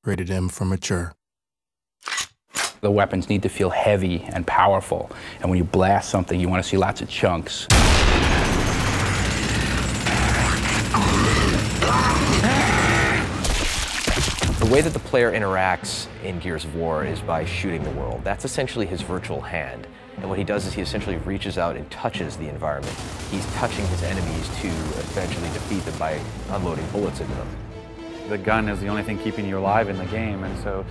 Rated M for mature. The weapons need to feel heavy and powerful, and when you blast something, you want to see lots of chunks. The way that the player interacts in Gears of War is by shooting the world. That's essentially his virtual hand. And what he does is he essentially reaches out and touches the environment. He's touching his enemies to eventually defeat them by unloading bullets into them. The gun is the only thing keeping you alive in the game, and so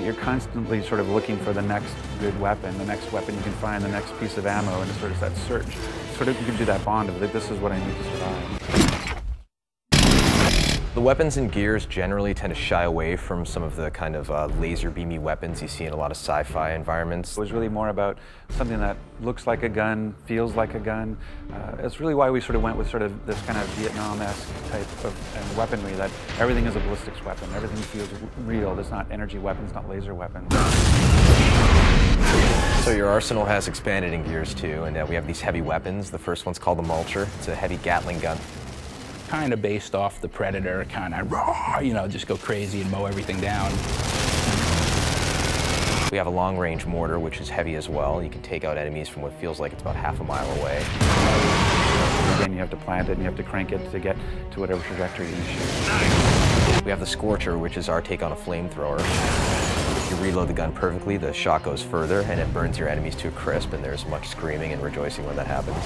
you're constantly sort of looking for the next good weapon, the next weapon you can find, the next piece of ammo, and it's sort of that search. Sort of you can do that bond of, this is what I need to survive. The weapons in Gears generally tend to shy away from some of the kind of laser beamy weapons you see in a lot of sci-fi environments. It was really more about something that looks like a gun, feels like a gun. It's really why we sort of went with sort of this kind of Vietnam-esque type of weaponry, that everything is a ballistics weapon, everything feels real. It's not energy weapons, not laser weapons. So your arsenal has expanded in Gears 2, and we have these heavy weapons. The first one's called the Mulcher. It's a heavy Gatling gun. Kind of based off the Predator, kind of raw, you know, just go crazy and mow everything down. We have a long-range mortar, which is heavy as well. You can take out enemies from what feels like it's about half a mile away. Again, you have to plant it and you have to crank it to get to whatever trajectory you shoot. We have the Scorcher, which is our take on a flamethrower. If you reload the gun perfectly, the shot goes further and it burns your enemies to a crisp, and there's much screaming and rejoicing when that happens.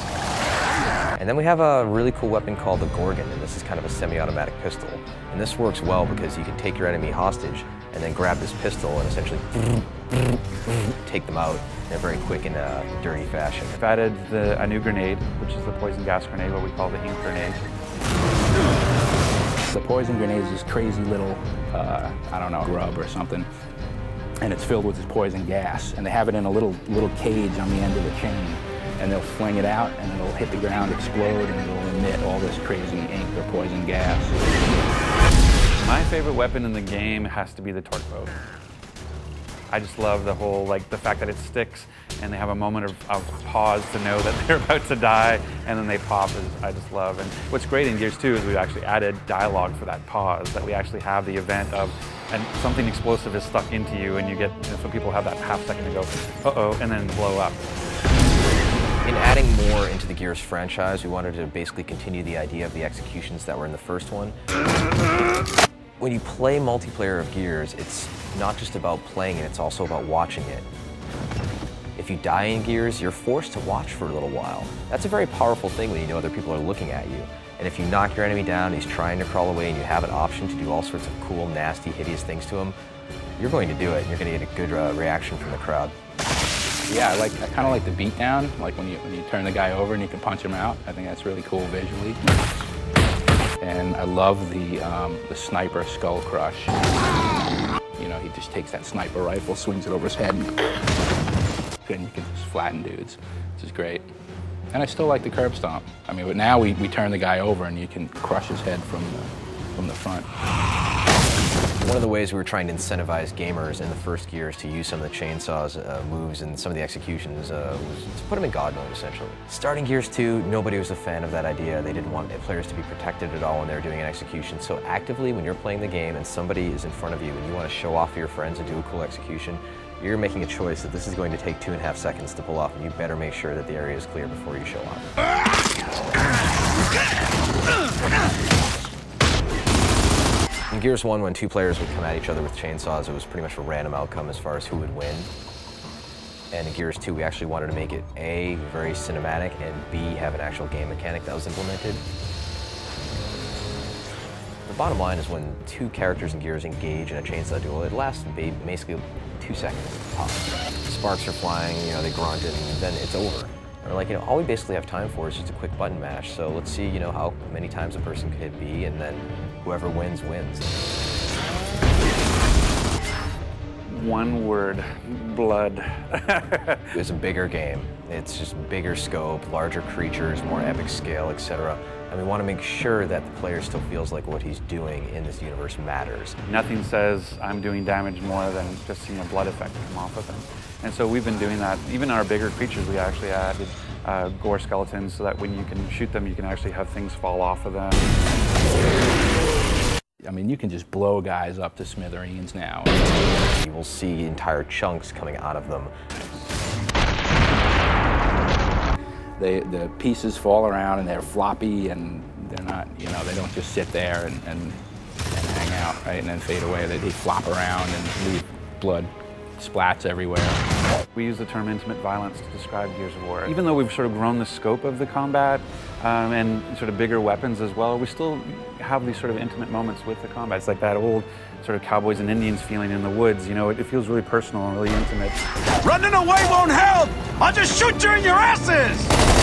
And then we have a really cool weapon called the Gorgon, and this is kind of a semi-automatic pistol. And this works well because you can take your enemy hostage and then grab this pistol and essentially take them out in a very quick and dirty fashion. I've added a new grenade, which is the poison gas grenade, what we call the ink grenade. The poison grenade is this crazy little, I don't know, grub or something, and it's filled with this poison gas, and they have it in a little cage on the end of the chain, and they'll fling it out, and it'll hit the ground, explode, and it'll emit all this crazy ink or poison gas. My favorite weapon in the game has to be the torque bow. I just love the whole, like, the fact that it sticks and they have a moment of pause to know that they're about to die, and then they pop. I just love. And what's great in Gears 2 is we've actually added dialogue for that pause, that we actually have the event of, and something explosive is stuck into you, and you get, so people have that half second to go, uh-oh, and then blow up. In adding more into the Gears franchise, we wanted to basically continue the idea of the executions that were in the first one. When you play multiplayer of Gears, it's not just about playing it, it's also about watching it. If you die in Gears, you're forced to watch for a little while. That's a very powerful thing when you know other people are looking at you. And if you knock your enemy down, he's trying to crawl away, and you have an option to do all sorts of cool, nasty, hideous things to him, you're going to do it, and you're going to get a good reaction from the crowd. Yeah, I kind of like the beatdown, like when you turn the guy over and you can punch him out. I think that's really cool visually. And I love the sniper skull crush. You know, he just takes that sniper rifle, swings it over his head, and you can just flatten dudes, which is great. And I still like the curb stomp. I mean, but now we turn the guy over and you can crush his head from the front. One of the ways we were trying to incentivize gamers in the first Gears to use some of the chainsaws moves and some of the executions was to put them in God mode, essentially. Starting Gears 2, nobody was a fan of that idea. They didn't want players to be protected at all when they were doing an execution. So actively, when you're playing the game and somebody is in front of you and you want to show off for your friends and do a cool execution, you're making a choice that this is going to take 2.5 seconds to pull off, and you better make sure that the area is clear before you show up. In Gears 1, when two players would come at each other with chainsaws, it was pretty much a random outcome as far as who would win. And in Gears 2, we actually wanted to make it A, very cinematic, and B, have an actual game mechanic that was implemented. The bottom line is when two characters in Gears engage in a chainsaw duel, it lasts basically 2 seconds tops. Sparks are flying, you know, they grunt, and then it's over. Or like, you know, all we basically have time for is just a quick button mash. So let's see, you know, how many times a person could hit B, and then whoever wins, wins. One word, blood. It's a bigger game. It's just bigger scope, larger creatures, more epic scale, etc. And we want to make sure that the player still feels like what he's doing in this universe matters. Nothing says I'm doing damage more than just seeing a blood effect come off of them. And so we've been doing that. Even our bigger creatures, we actually added gore skeletons so that when you can shoot them, you can actually have things fall off of them. I mean, you can just blow guys up to smithereens now. You will see entire chunks coming out of them. The pieces fall around and they're floppy, and they're not, you know, they don't just sit there and hang out, right, and then fade away. They flop around and leave blood splats everywhere. We use the term intimate violence to describe Gears of War. Even though we've sort of grown the scope of the combat and sort of bigger weapons as well, we still have these sort of intimate moments with the combat. It's like that old sort of cowboys and Indians feeling in the woods, you know, it feels really personal and really intimate. Running away won't help! I'll just shoot you in your asses!